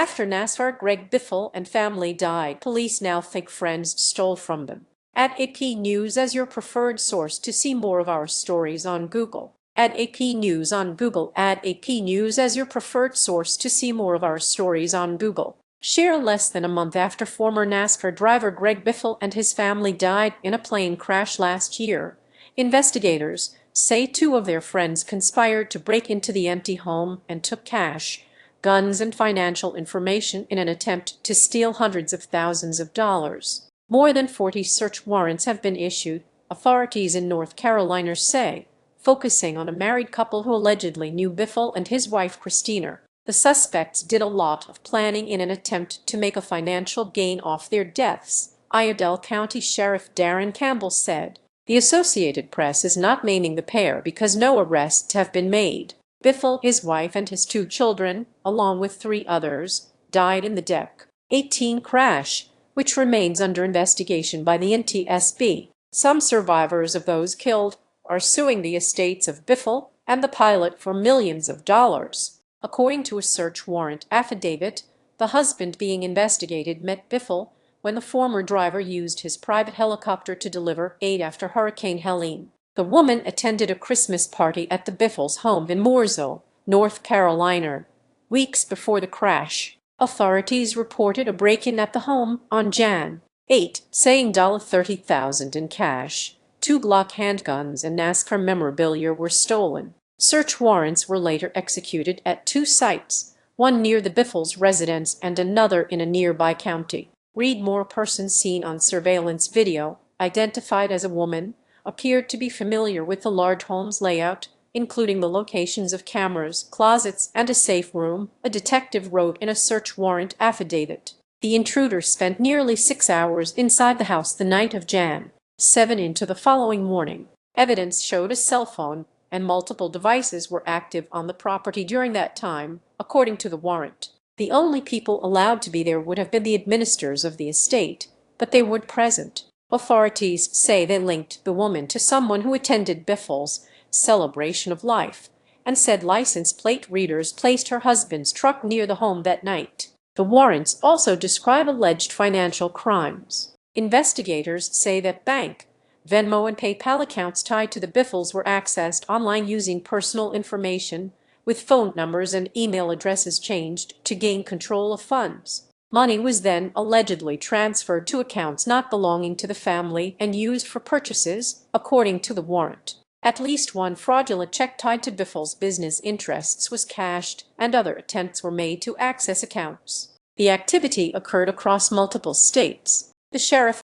After NASCAR Greg Biffle and family died, police now think friends stole from them. Add AP News as your preferred source to see more of our stories on Google. Add AP News on Google. Add AP News as your preferred source to see more of our stories on Google. Share. Less than a month after former NASCAR driver Greg Biffle and his family died in a plane crash last year, investigators say two of their friends conspired to break into the empty home and took cash, guns, and financial information in an attempt to steal hundreds of thousands of dollars. More than 40 search warrants have been issued, authorities in North Carolina say, focusing on a married couple who allegedly knew Biffle and his wife Cristina. The suspects did a lot of planning in an attempt to make a financial gain off their deaths, Iredell County Sheriff Darren Campbell said. The Associated Press is not naming the pair because no arrests have been made. Biffle, his wife, and his two children, along with 3 others, died in the Deck 18 crash, which remains under investigation by the NTSB. Some survivors of those killed are suing the estates of Biffle and the pilot for millions of dollars. According to a search warrant affidavit, the husband being investigated met Biffle when the former driver used his private helicopter to deliver aid after Hurricane Helene. The woman attended a Christmas party at the Biffles' home in Mooresville, North Carolina, weeks before the crash. Authorities reported a break-in at the home on Jan. 8, saying $30,000 in cash, 2 Glock handguns, and NASCAR memorabilia were stolen. Search warrants were later executed at 2 sites, one near the Biffles' residence and another in a nearby county. Read more. Person seen on surveillance video, identified as a woman, appeared to be familiar with the large home's layout, including the locations of cameras, closets, and a safe room, a detective wrote in a search warrant affidavit. The intruder spent nearly 6 hours inside the house the night of Jan. 7 into the following morning. Evidence showed a cell phone and multiple devices were active on the property during that time, according to the warrant. The only people allowed to be there would have been the administrators of the estate, but they weren't present. Authorities say they linked the woman to someone who attended Biffle's celebration of life and said license plate readers placed her husband's truck near the home that night. The warrants also describe alleged financial crimes. Investigators say that bank, Venmo, and PayPal accounts tied to the Biffles were accessed online using personal information, with phone numbers and email addresses changed to gain control of funds. Money was then allegedly transferred to accounts not belonging to the family and used for purchases, according to the warrant. At least one fraudulent check tied to Biffle's business interests was cashed, and other attempts were made to access accounts. The activity occurred across multiple states. The sheriff